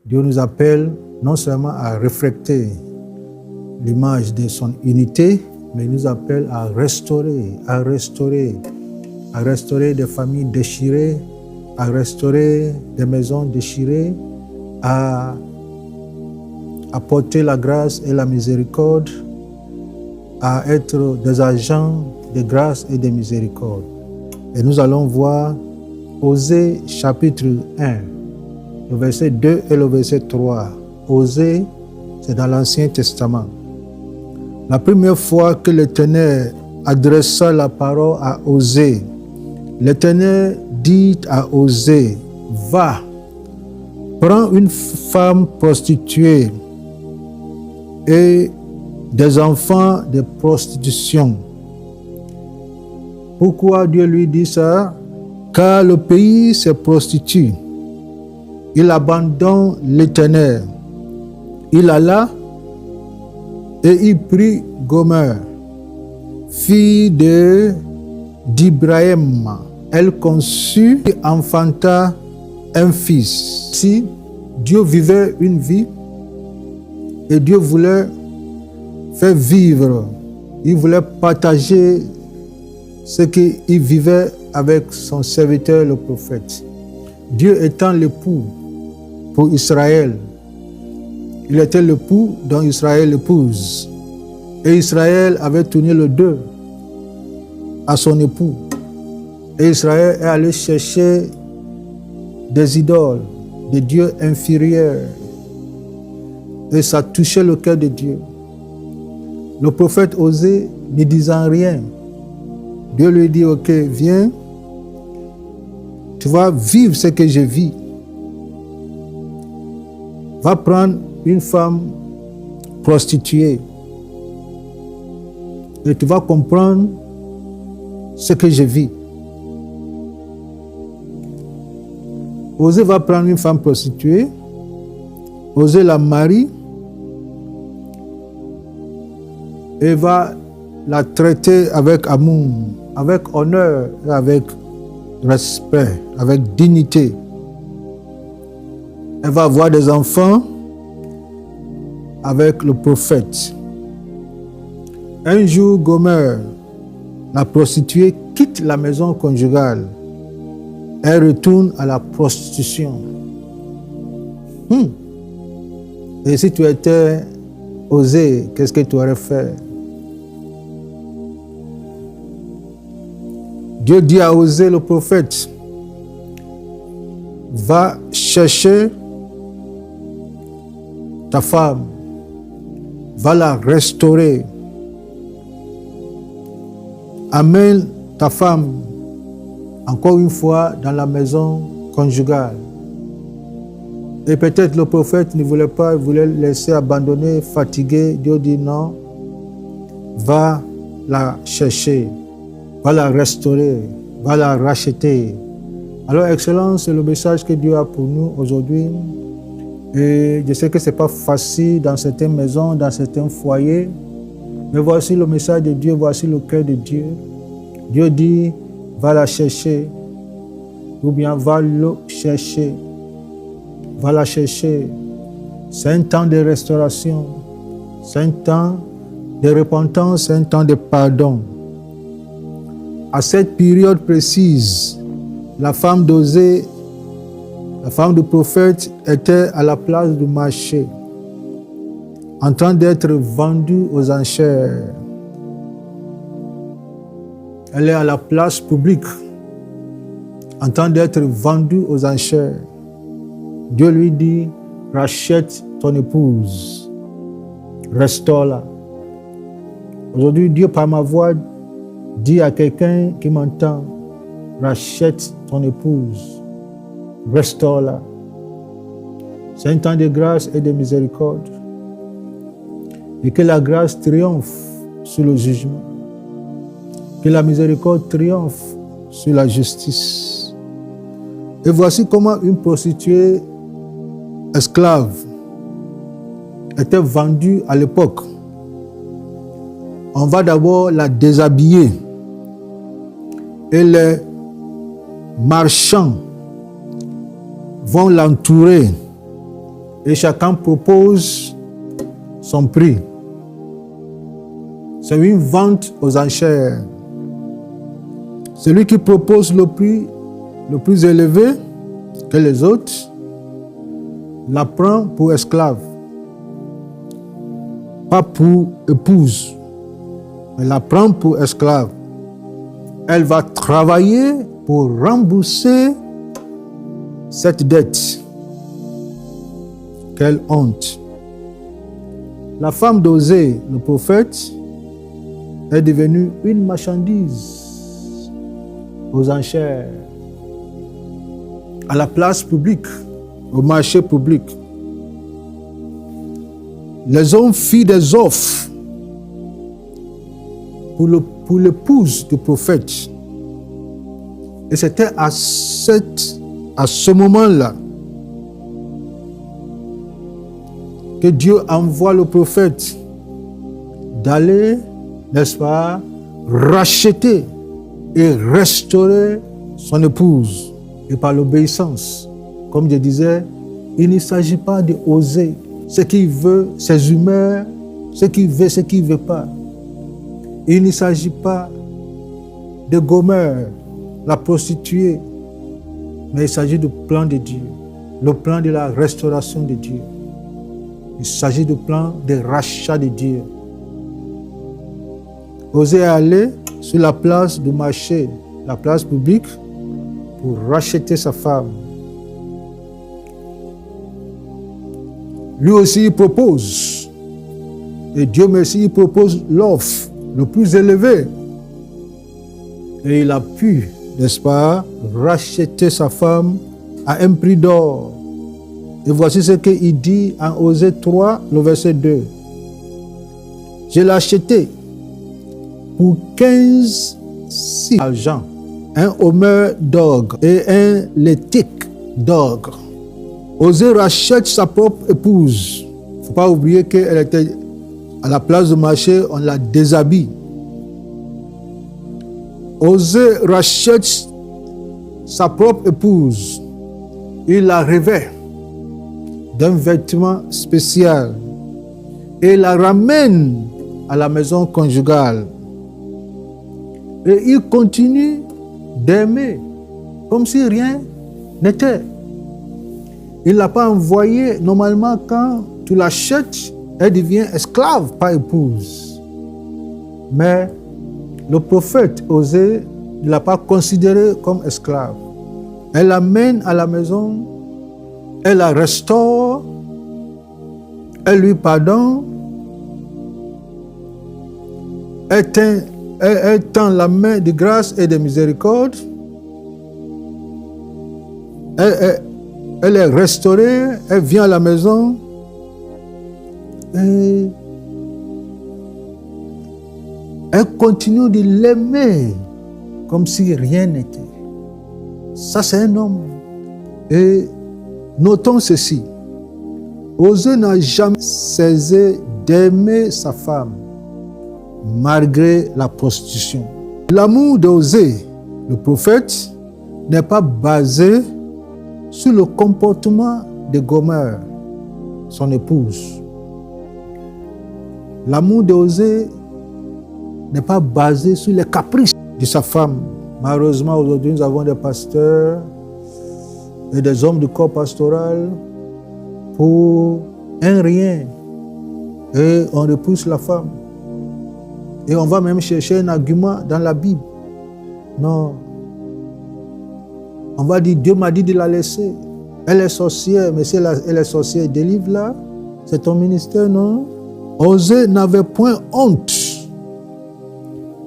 Dieu nous appelle non seulement à refléter l'image de son unité, mais il nous appelle à restaurer des familles déchirées, à restaurer des maisons déchirées, à apporter la grâce et la miséricorde, à être des agents de grâce et de miséricorde. Et nous allons voir Osée chapitre 1, le verset 2 et le verset 3. Osée, c'est dans l'Ancien Testament. La première fois que l'Éternel adressa la parole à Osée, l'Éternel dit à Osée, va, prends une femme prostituée et des enfants de prostitution. Pourquoi Dieu lui dit ça? Car le pays se prostitue. Il abandonne l'Éternel. Il alla et il prit Gomer, fille d'Ibrahim. Elle conçut et enfanta un fils. Si Dieu vivait une vie et Dieu voulait faire vivre, il voulait partager ce qu'il vivait avec son serviteur le prophète. Dieu étant l'époux pour Israël, il était l'époux dont Israël épouse. Et Israël avait tourné le dos à son époux. Et Israël est allé chercher des idoles, des dieux inférieurs. Et ça touchait le cœur de Dieu. Le prophète Osée, ne disant rien, Dieu lui dit, ok, viens, tu vas vivre ce que je vis. Va prendre une femme prostituée et tu vas comprendre ce que je vis. Osée va prendre une femme prostituée, Osée la marie et va la traiter avec amour, avec honneur et avec respect, avec dignité. Elle va avoir des enfants avec le prophète. Un jour, Gomer, la prostituée, quitte la maison conjugale. Elle retourne à la prostitution. Et si tu étais Osée, qu'est-ce que tu aurais fait? Dieu dit à Osée le prophète, va chercher ta femme, va la restaurer. Amène ta femme encore une fois dans la maison conjugale. Et peut-être le prophète ne voulait pas, il voulait laisser abandonner, fatigué. Dieu dit non, va la chercher, va la restaurer, va la racheter. Alors, Excellence, c'est le message que Dieu a pour nous aujourd'hui. Et je sais que ce n'est pas facile dans certaines maisons, dans certains foyers. Mais voici le message de Dieu, voici le cœur de Dieu. Dieu dit, va la chercher. Ou bien, va le chercher. Va la chercher. C'est un temps de restauration. C'est un temps de repentance, c'est un temps de pardon. À cette période précise, la femme d'Osée, la femme du prophète, était à la place du marché, en train d'être vendue aux enchères. Elle est à la place publique, en train d'être vendue aux enchères. Dieu lui dit, rachète ton épouse, restaure-la. Aujourd'hui, Dieu, par ma voix, dit à quelqu'un qui m'entend, rachète ton épouse, restaure-la. C'est un temps de grâce et de miséricorde. Et que la grâce triomphe sur le jugement. Que la miséricorde triomphe sur la justice. Et voici comment une prostituée esclave était vendue à l'époque. On va d'abord la déshabiller. Et les marchands vont l'entourer et chacun propose son prix. C'est une vente aux enchères. Celui qui propose le prix le plus élevé que les autres la prend pour esclave, pas pour épouse, mais la prend pour esclave. Elle va travailler pour rembourser cette dette. Quelle honte! La femme d'Osée, le prophète, est devenue une marchandise aux enchères, à la place publique, au marché public. Les hommes firent des offres pour l'épouse du prophète. Et c'était à ce moment-là que Dieu envoie le prophète d'aller, n'est-ce pas, racheter et restaurer son épouse. Et par l'obéissance, comme je disais, il ne s'agit pas d'oser ce qu'il veut, ses humeurs, ce qu'il veut, ce qu'il ne veut pas. Il ne s'agit pas de Gomère, la prostituée, mais il s'agit du plan de Dieu, le plan de la restauration de Dieu. Il s'agit du plan de rachat de Dieu. Oser aller sur la place du marché, la place publique, pour racheter sa femme. Lui aussi, il propose. Et Dieu merci, il propose l'offre le plus élevé. Et il a pu, n'est-ce pas, racheter sa femme à un prix d'or. Et voici ce qu'il dit en Osée 3, le verset 2. Je l'ai acheté pour 15 six argent, un homer d'orgue et un létique d'orgue. Osée rachète sa propre épouse. Il ne faut pas oublier qu'elle était à la place du marché, on la déshabille. Osée rachète sa propre épouse. Il la revêt d'un vêtement spécial et la ramène à la maison conjugale. Et il continue d'aimer comme si rien n'était. Il ne l'a pas envoyée. Normalement, quand tu l'achètes, elle devient esclave, pas épouse. Mais le prophète Osée ne l'a pas considérée comme esclave. Elle l'amène à la maison, elle la restaure, elle lui pardonne, elle tend la main de grâce et de miséricorde. Elle est restaurée, elle vient à la maison et elle continue de l'aimer comme si rien n'était. Ça, c'est un homme. Et notons ceci. Osée n'a jamais cessé d'aimer sa femme, malgré la prostitution. L'amour d'Osée, le prophète, n'est pas basé sur le comportement de Gomère, son épouse. L'amour d'Osée n'est pas basé sur les caprices de sa femme. Malheureusement, aujourd'hui, nous avons des pasteurs et des hommes du corps pastoral pour un rien. Et on repousse la femme. Et on va même chercher un argument dans la Bible. Non. On va dire, Dieu m'a dit de la laisser. Elle est sorcière, mais si elle est sorcière, délivre-la. C'est ton ministère, non? Osée n'avait point honte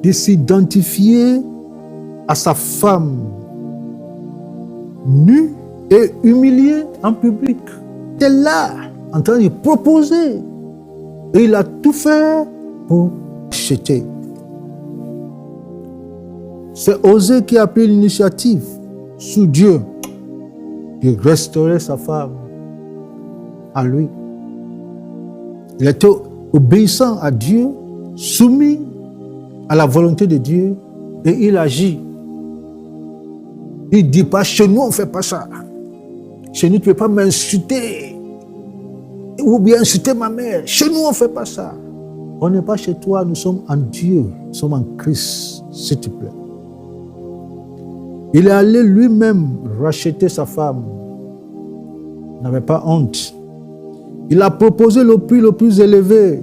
de s'identifier à sa femme nue et humiliée en public. Il était là, en train de proposer. Et il a tout fait pour acheter. C'est Osée qui a pris l'initiative, sous Dieu, de restaurer sa femme à lui. Il était obéissant à Dieu, soumis à la volonté de Dieu, et il agit. Il ne dit pas, chez nous on ne fait pas ça. Chez nous tu ne peux pas m'insulter. ou bien insulter ma mère. Chez nous, on ne fait pas ça. On n'est pas chez toi, nous sommes en Dieu, nous sommes en Christ, s'il te plaît. Il est allé lui-même racheter sa femme. Il n'avait pas honte. Il a proposé le prix le plus élevé.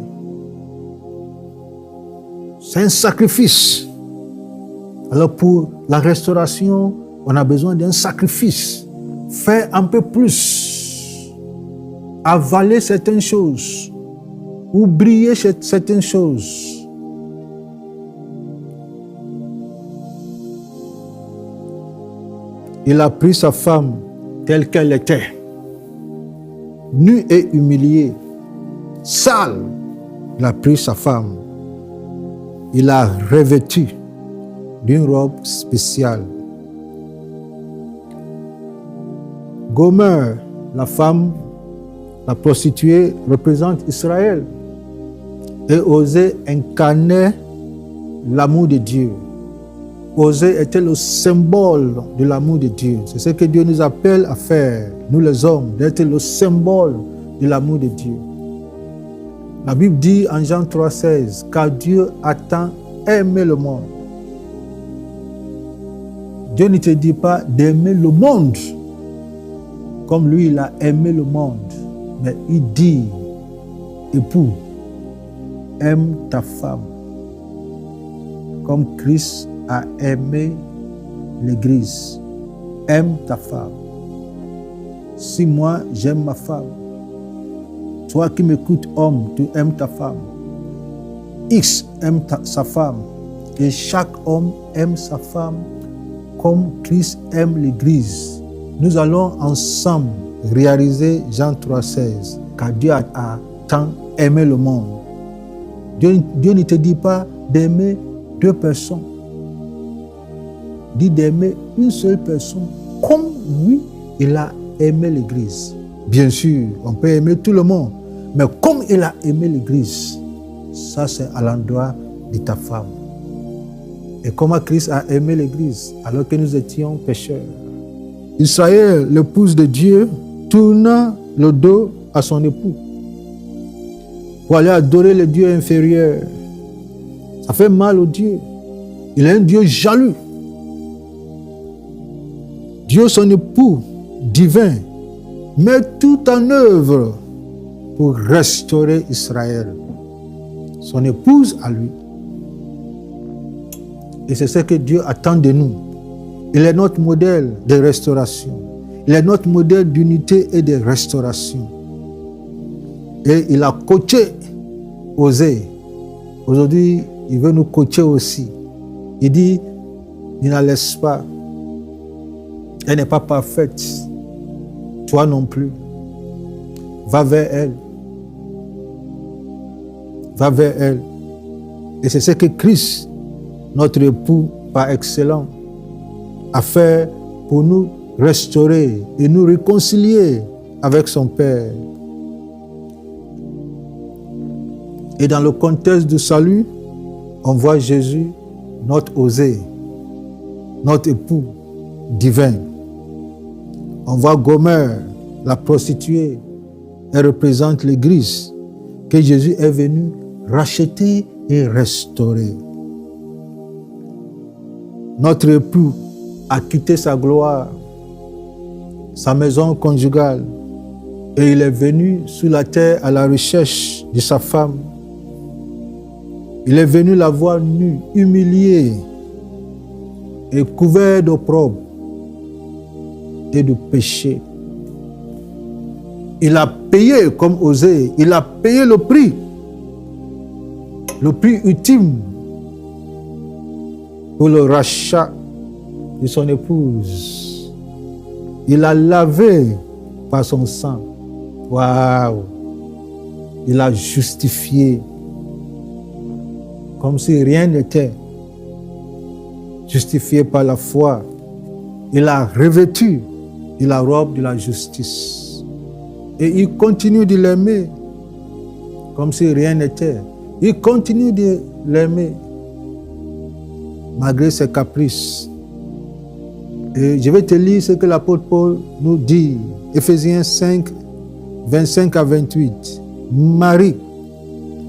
C'est un sacrifice. Alors pour la restauration, on a besoin d'un sacrifice. Faire un peu plus. Avaler certaines choses. Oublier certaines choses. Il a pris sa femme telle qu'elle était, nue et humiliée, sale. Il a pris sa femme. Il l'a revêtue d'une robe spéciale. Gomer, la femme, la prostituée, représente Israël et Osée incarnait l'amour de Dieu. Osée était le symbole de l'amour de Dieu. C'est ce que Dieu nous appelle à faire, nous les hommes, d'être le symbole de l'amour de Dieu. La Bible dit en Jean 3,16, car Dieu a tant aimé le monde. Dieu ne te dit pas d'aimer le monde comme lui, il a aimé le monde. Mais il dit, époux, aime ta femme comme Christ a aimé l'Église. Aime ta femme. Si moi, j'aime ma femme, toi qui m'écoutes, homme, tu aimes ta femme. X aime sa femme. Et chaque homme aime sa femme comme Christ aime l'Église. Nous allons ensemble réaliser Jean 3,16. Car Dieu a tant aimé le monde. Dieu ne te dit pas d'aimer deux personnes. Dit d'aimer une seule personne comme lui, il a aimé l'Église. Bien sûr, on peut aimer tout le monde, mais comme il a aimé l'Église, ça c'est à l'endroit de ta femme. Et comment Christ a aimé l'Église alors que nous étions pécheurs. Israël, l'épouse de Dieu, tourna le dos à son époux pour aller adorer le Dieu inférieur. Ça fait mal au Dieu. Il est un Dieu jaloux. Dieu, son époux divin, met tout en œuvre pour restaurer Israël. Son épouse à lui. Et c'est ce que Dieu attend de nous. Il est notre modèle de restauration. Il est notre modèle d'unité et de restauration. Et il a coaché Osée. Aujourd'hui, il veut nous coacher aussi. Il dit, ne la laisse pas. Elle n'est pas parfaite. Toi non plus. Va vers elle. Va vers elle. Et c'est ce que Christ, notre époux par excellence, a fait pour nous restaurer et nous réconcilier avec son Père. Et dans le contexte du salut, on voit Jésus, notre Osée, notre époux divin. On voit Gomer, la prostituée, elle représente l'Église que Jésus est venu racheter et restaurer. Notre époux a quitté sa gloire, sa maison conjugale, et il est venu sur la terre à la recherche de sa femme. Il est venu la voir nue, humiliée et couvert d'opprobre et de péché. Il a payé comme Osée, il a payé le prix ultime pour le rachat de son épouse. Il a lavé par son sang. Waouh! Il a justifié comme si rien n'était. Justifié par la foi. Il a revêtu de la robe de la justice. Et il continue de l'aimer comme si rien n'était. Il continue de l'aimer malgré ses caprices. Et je vais te lire ce que l'apôtre Paul nous dit. Éphésiens 5, 25 à 28. Marie,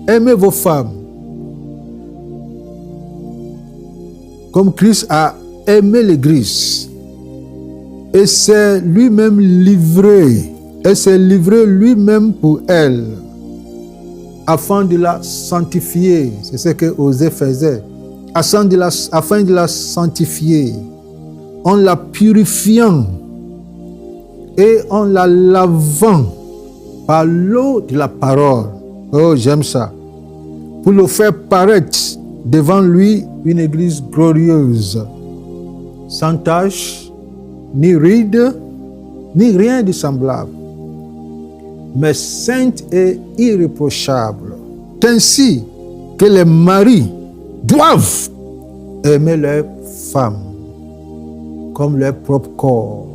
aimez vos femmes comme Christ a aimé l'Église et s'est lui-même livré, lui-même pour elle, afin de la sanctifier. C'est ce que Osée faisait. Afin de la sanctifier, en la purifiant et en la lavant par l'eau de la parole. Oh, j'aime ça. Pour le faire paraître devant lui une église glorieuse, sans tache, ni ride, ni rien de semblable, mais sainte et irréprochable. C'est ainsi que les maris doivent aimer leurs femmes comme leur propre corps.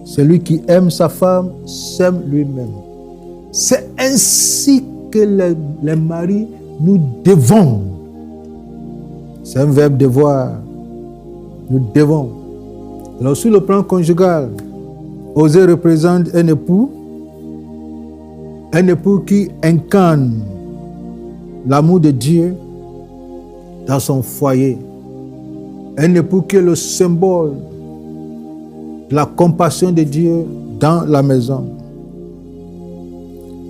Celui qui aime sa femme s'aime lui-même. C'est ainsi que les maris nous devons. C'est un verbe devoir. Nous devons. Alors sur le plan conjugal, Osée représente un époux qui incarne l'amour de Dieu dans son foyer. Un époux qui est le symbole de la compassion de Dieu dans la maison.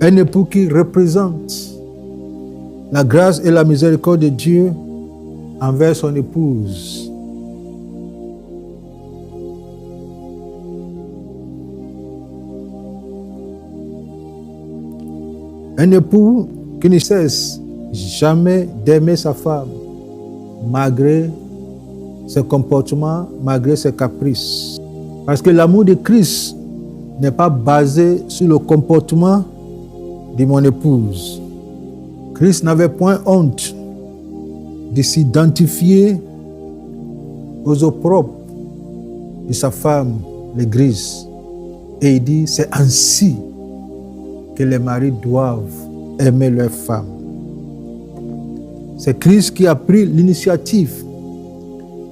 Un époux qui représente la grâce et la miséricorde de Dieu envers son épouse. Un époux qui ne cesse jamais d'aimer sa femme, malgré ses comportements, malgré ses caprices. Parce que l'amour de Christ n'est pas basé sur le comportement de mon épouse. Christ n'avait point honte de s'identifier aux opprobres de sa femme, l'Église. Et il dit, c'est ainsi que les maris doivent aimer leurs femmes. C'est Christ qui a pris l'initiative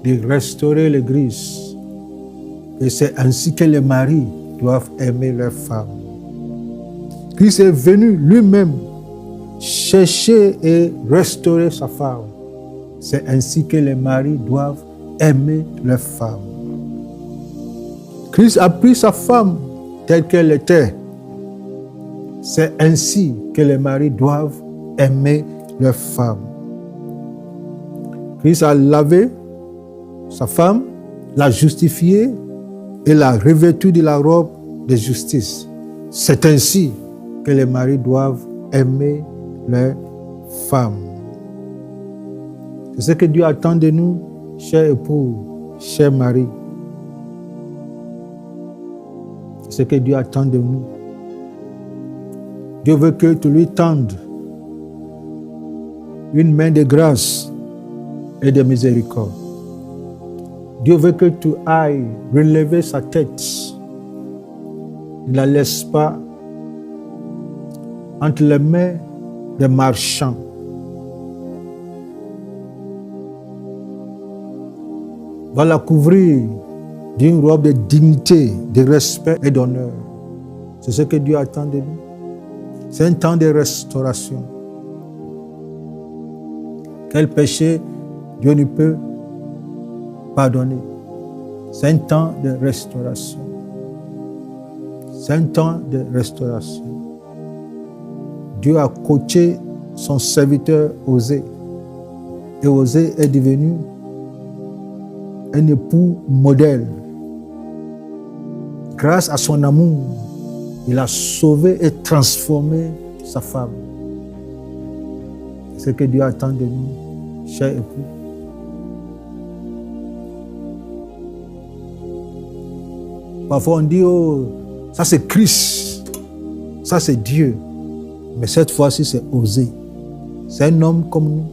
de restaurer l'Église. Et c'est ainsi que les maris doivent aimer leurs femmes. Christ est venu lui-même chercher et restaurer sa femme. C'est ainsi que les maris doivent aimer leurs femmes. Christ a pris sa femme telle qu'elle était. C'est ainsi que les maris doivent aimer leurs femmes. Christ a lavé sa femme, l'a justifiée et l'a revêtue de la robe de justice. C'est ainsi que les maris doivent aimer leurs femmes. C'est ce que Dieu attend de nous, chers époux, chers maris. C'est ce que Dieu attend de nous. Dieu veut que tu lui tendes une main de grâce et de miséricorde. Dieu veut que tu ailles relever sa tête. Ne la laisse pas entre les mains des marchands. Va la couvrir d'une robe de dignité, de respect et d'honneur. C'est ce que Dieu attend de nous. C'est un temps de restauration. Quel péché Dieu ne peut pardonner. C'est un temps de restauration. C'est un temps de restauration. Dieu a coaché son serviteur Osée. Et Osée est devenu un époux modèle. Grâce à son amour, il a sauvé et transformé sa femme. C'est ce que Dieu attend de nous, chers époux. Parfois on dit, oh, ça c'est Christ, ça c'est Dieu. Mais cette fois-ci c'est Osée. C'est un homme comme nous.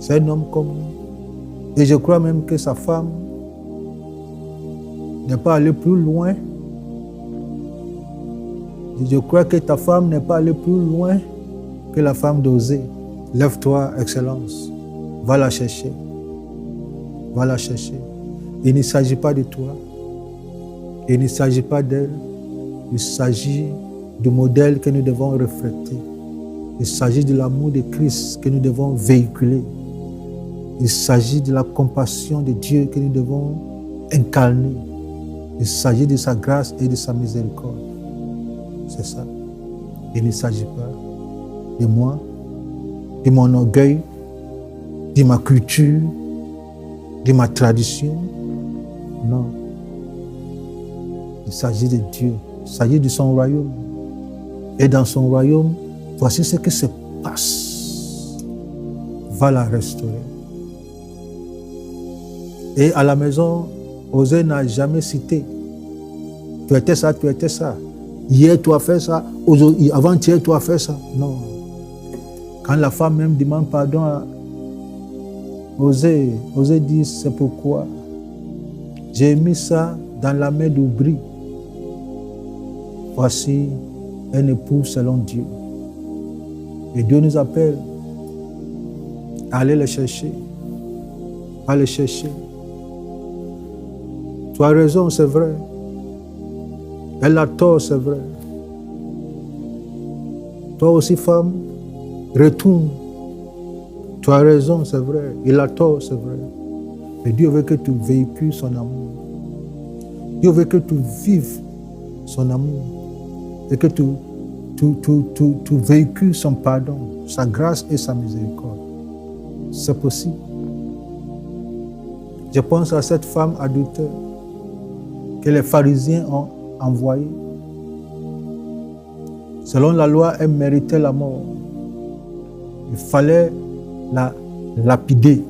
C'est un homme comme nous. Et je crois même que sa femme n'est pas allée plus loin. Je crois que ta femme n'est pas allée plus loin que la femme d'Osée. Lève-toi, Excellence. Va la chercher. Va la chercher. Il ne s'agit pas de toi. Il ne s'agit pas d'elle. Il s'agit du modèle que nous devons refléter. Il s'agit de l'amour de Christ que nous devons véhiculer. Il s'agit de la compassion de Dieu que nous devons incarner. Il s'agit de sa grâce et de sa miséricorde. C'est ça. Il ne s'agit pas de moi, de mon orgueil, de ma culture, de ma tradition. Non. Il s'agit de Dieu. Il s'agit de son royaume. Et dans son royaume, voici ce qui se passe. Va la restaurer. Et à la maison, Osée n'a jamais cité. Tu étais ça, tu étais ça. Hier, tu as fait ça. Avant-hier, tu as fait ça. Non. Quand la femme même demande pardon à Osée dit, c'est pourquoi j'ai mis ça dans la main d'Oubri. Voici un époux selon Dieu. Et Dieu nous appelle à aller le chercher. À le chercher. Tu as raison, c'est vrai. Elle a tort, c'est vrai. Toi aussi, femme, retourne. Tu as raison, c'est vrai. Il a tort, c'est vrai. Mais Dieu veut que tu véhicules son amour. Dieu veut que tu vives son amour. Et que tu véhicules son pardon, sa grâce et sa miséricorde. C'est possible. Je pense à cette femme adultère que les pharisiens ont envoyée. Selon la loi, elle méritait la mort. Il fallait la lapider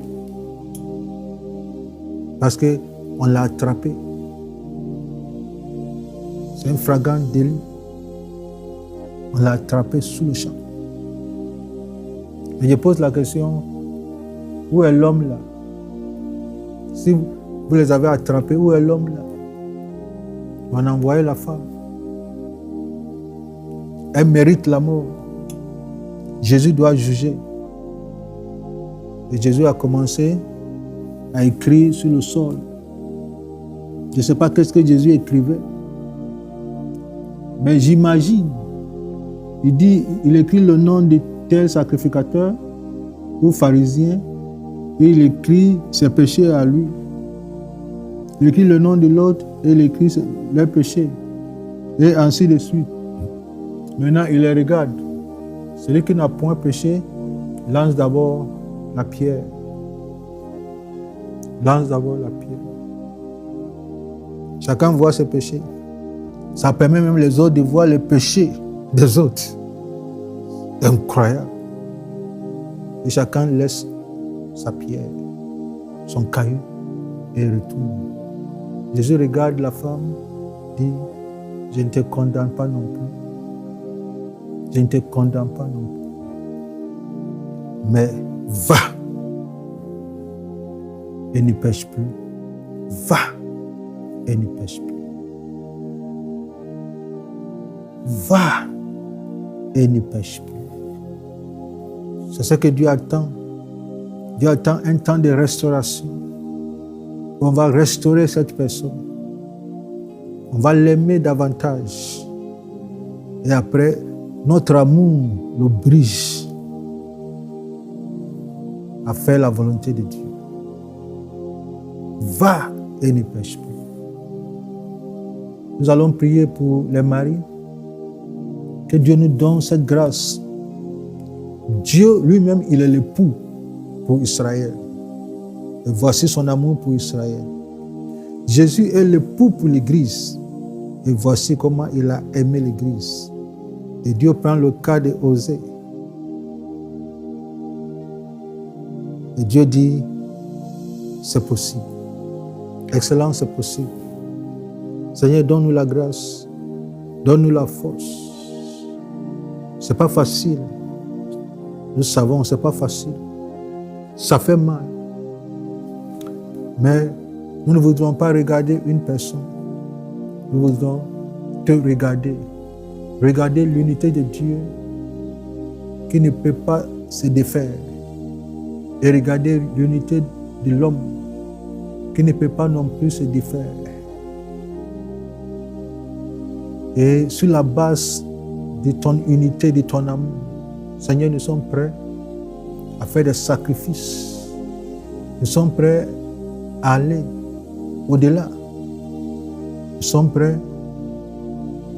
parce qu'on l'a attrapée. C'est un flagrant délit. On l'a attrapée sous le champ. Et je pose la question, où est l'homme là? Si vous les avez attrapés, où est l'homme là? On a envoyé la femme. Elle mérite la mort. Jésus doit juger. Et Jésus a commencé à écrire sur le sol. Je ne sais pas qu'est-ce que Jésus écrivait. Mais j'imagine. Il écrit le nom de tel sacrificateur ou pharisien et il écrit ses péchés à lui. Il écrit le nom de l'autre et il écrit leurs péchés. Et ainsi de suite. Maintenant, il les regarde. Celui qui n'a point péché lance d'abord la pierre. Lance d'abord la pierre. Chacun voit ses péchés. Ça permet même les autres de voir les péchés des autres. Incroyable. Et chacun laisse sa pierre, son caillou et retourne. Jésus regarde la femme, dit, je ne te condamne pas non plus. Je ne te condamne pas non plus. Mais va et ne pêche plus. Va et ne pêche plus. Va et ne pêche plus. C'est ce que Dieu attend. Dieu attend un temps de restauration. On va restaurer cette personne. On va l'aimer davantage. Et après, notre amour l'oblige à faire la volonté de Dieu. Va et ne pêche plus. Nous allons prier pour les maris. Que Dieu nous donne cette grâce. Dieu lui-même, il est l'époux pour Israël. Et voici son amour pour Israël. Jésus est l'époux pour l'Église. Et voici comment il a aimé l'Église. Et Dieu prend le cas de Osée. Et Dieu dit, c'est possible. Excellent, c'est possible. Seigneur, donne-nous la grâce. Donne-nous la force. C'est pas facile. Nous savons, c'est pas facile. Ça fait mal. Mais nous ne voudrons pas regarder une personne. Nous voudrons te regarder. Regarder l'unité de Dieu qui ne peut pas se défaire. Et regarder l'unité de l'homme qui ne peut pas non plus se défaire. Et sur la base de ton unité, de ton amour, Seigneur, nous sommes prêts à faire des sacrifices. Nous sommes prêts à aller au-delà. Nous sommes prêts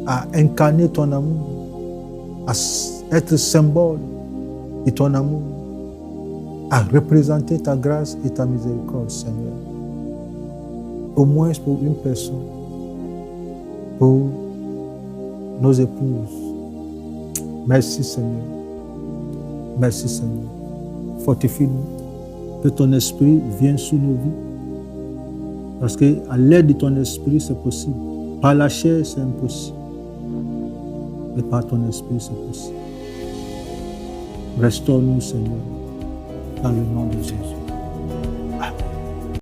à incarner ton amour, à être symbole de ton amour, à représenter ta grâce et ta miséricorde, Seigneur. Au moins pour une personne, pour nos épouses. Merci, Seigneur. Merci, Seigneur. Fortifie-nous. Que ton esprit vienne sur nos vies. Parce qu'à l'aide de ton esprit, c'est possible. Par la chair, c'est impossible. Mais par ton esprit, c'est possible. Restaure-nous, Seigneur, dans le nom de Jésus.